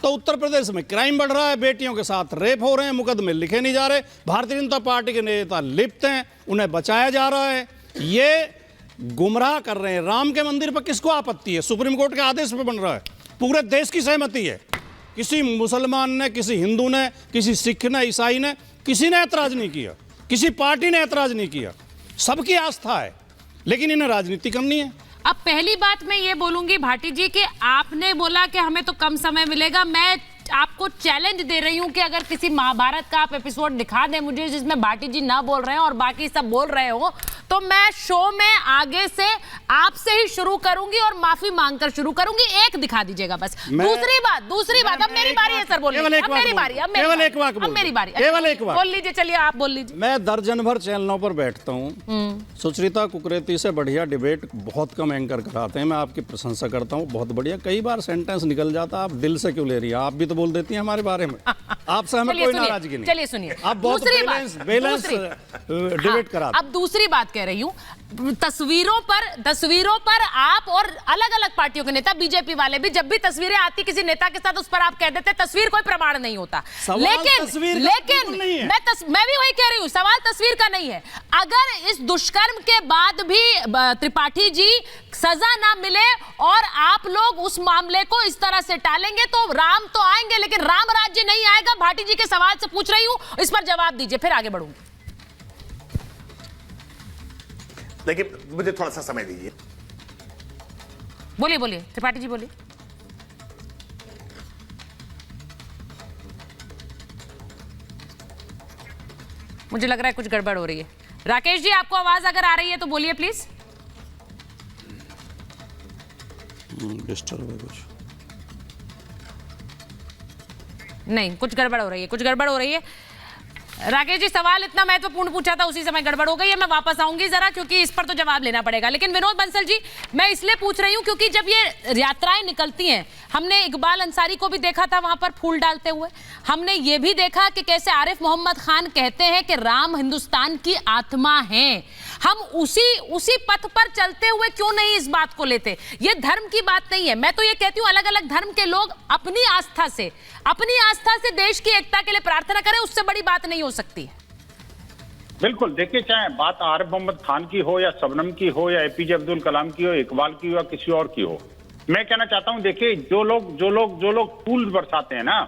तो उत्तर प्रदेश में क्राइम बढ़ रहा है, बेटियों के साथ रेप हो रहे हैं, मुकदमे लिखे नहीं जा रहे, भारतीय जनता पार्टी के नेता लिप्त हैं, उन्हें बचाया जा रहा है, ये गुमराह कर रहे हैं। राम के मंदिर पर किसको आपत्ति है? सुप्रीम कोर्ट के आदेश पे बन रहा है, पूरे देश की सहमति है। किसी मुसलमान ने, किसी हिंदू ने, किसी सिख ने, ईसाई ने, किसी ने ऐतराज नहीं किया, किसी पार्टी ने ऐतराज नहीं किया, सबकी आस्था है, लेकिन इन्हें राजनीति करनी है। अब पहली बात मैं ये बोलूंगी भाटी जी कि आपने बोला कि हमें तो कम समय मिलेगा। मैं आपको चैलेंज दे रही हूं कि अगर किसी महाभारत का आप एपिसोड दिखा दें मुझे जिसमें भाटी जी ना बोल रहे हैं और बाकी सब बोल रहे हो, तो मैं शो में आगे से आपसे ही शुरू करूंगी और माफी मांगकर शुरू करूंगी। एक दिखा दीजिएगा बस। दूसरी बात, अब मेरी बारी है सर बोलने की। अब मेरी बारी, केवल एक बार बोल लीजिए। चलिए आप बोल लीजिए। मैं दर्जन भर चैनलों पर बैठता हूँ, सुचरिता कुकरेती से बढ़िया डिबेट बहुत कम एंकर कराते हैं, मैं आपकी प्रशंसा करता हूँ, बहुत बढ़िया। कई बार सेंटेंस निकल जाता, आप दिल से क्यों ले रही है? आप भी तो बोल देती हैं हमारे बारे में, आपसे हमें कोई नाराजगी नहीं। चलिए सुनिए, आप बहुत बैलेंस डिबेट कराते। अब दूसरी बात कह रही हूँ, तस्वीरों पर आप और अलग अलग पार्टियों के नेता, बीजेपी वाले भी, जब भी तस्वीरें आती किसी नेता के साथ, उस पर आप कह देते तस्वीर कोई प्रमाण नहीं होता। लेकिन मैं भी वही कह रही हूँ, सवाल तस्वीर का नहीं है। अगर इस दुष्कर्म के बाद भी त्रिपाठी जी सजा ना मिले और आप लोग उस मामले को इस तरह से टालेंगे तो राम तो आएंगे लेकिन राम राज्य नहीं आएगा। भाटी जी के सवाल से पूछ रही हूं, इस पर जवाब दीजिए, फिर आगे बढ़ूंगी। देखिए, मुझे थोड़ा सा समय दीजिए। बोलिए त्रिपाठी जी बोलिए। मुझे लग रहा है कुछ गड़बड़ हो रही है। राकेश जी, आपको आवाज अगर आ रही है तो बोलिए प्लीज। डिस्टर्ब है कुछ? नहीं, कुछ गड़बड़ हो रही है। राकेश जी, सवाल इतना महत्वपूर्ण पूछा था, उसी समय गड़बड़ हो गई है। मैं वापस आऊंगी जरा, क्योंकि इस पर तो जवाब लेना पड़ेगा। लेकिन विनोद बंसल जी, मैं इसलिए पूछ रही हूं क्योंकि जब ये यात्राएं निकलती हैं, हमने इकबाल अंसारी को भी देखा था वहां पर फूल डालते हुए। हमने ये भी देखा कि कैसे आरिफ मोहम्मद खान कहते हैं कि राम हिंदुस्तान की आत्मा है। हम उसी पथ पर चलते हुए क्यों नहीं इस बात को लेते? ये धर्म की बात नहीं है। मैं तो ये कहती हूं, अलग अलग धर्म के लोग अपनी आस्था से देश की एकता के लिए प्रार्थना करें, उससे बड़ी बात नहीं हो सकती है। बिल्कुल, देखिए, चाहे बात आरिफ मोहम्मद खान की हो या शबनम की हो या एपीजे अब्दुल कलाम की हो, इकबाल की हो या किसी और की हो, मैं कहना चाहता हूं, देखिए, जो लोग फूल बरसाते हैं ना,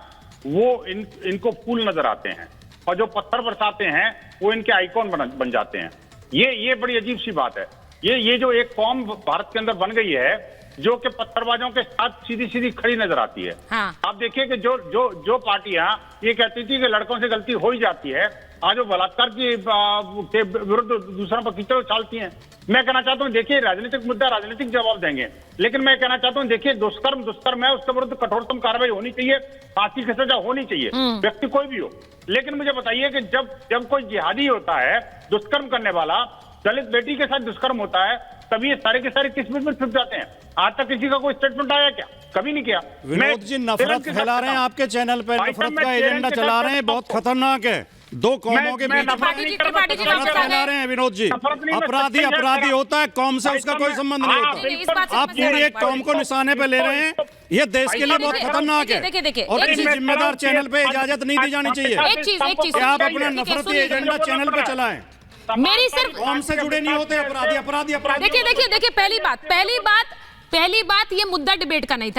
वो इनको फूल नजर आते हैं, और जो पत्थर बरसाते हैं वो इनके आइकॉन बन जाते हैं। ये बड़ी अजीब सी बात है। ये जो एक कौम भारत के अंदर बन गई है जो कि पत्थरबाजों के साथ सीधी खड़ी नजर आती है। हाँ। आप देखिए कि जो पार्टियां ये कहती थी कि लड़कों से गलती हो ही जाती है, आज वो बलात्कार के विरुद्ध दूसरों पर कीचड़ उछालती हैं। मैं कहना चाहता हूं, देखिए, राजनीतिक मुद्दा राजनीतिक जवाब देंगे, लेकिन मैं कहना चाहता हूं, देखिए, दुष्कर्म है, उसके विरुद्ध कठोरतम कार्रवाई होनी चाहिए, फांसी की सजा होनी चाहिए, व्यक्ति कोई भी हो। लेकिन मुझे बताइए कि जब कोई जिहादी होता है, दुष्कर्म करने वाला, दलित बेटी के साथ दुष्कर्म होता है, तभी ये सारे के सारे किस में छुप जाते हैं। आज तक किसी का कोई स्टेटमेंट आया क्या? कभी नहीं किया। विनोद जी, नफरत फैला रहे हैं आपके चैनल पे, नफरत का एजेंडा चला रहे हैं, बहुत खतरनाक है। दो कौमों के बीच फैला रहे हैं विनोद जी। अपराधी होता है, कौम से उसका कोई संबंध नहीं होता। आप पूरी एक कौम को निशाने पे ले रहे हैं, ये देश के लिए बहुत खतरनाक है और किसी जिम्मेदार चैनल पे इजाजत नहीं दी जानी चाहिए। आप अपना नफरती एजेंडा चैनल पे चलाएं। मेरी सिर्फ कौम से जुड़े नहीं होते अपराधी। देखिए, पहली बात ये मुद्दा डिबेट का नहीं था।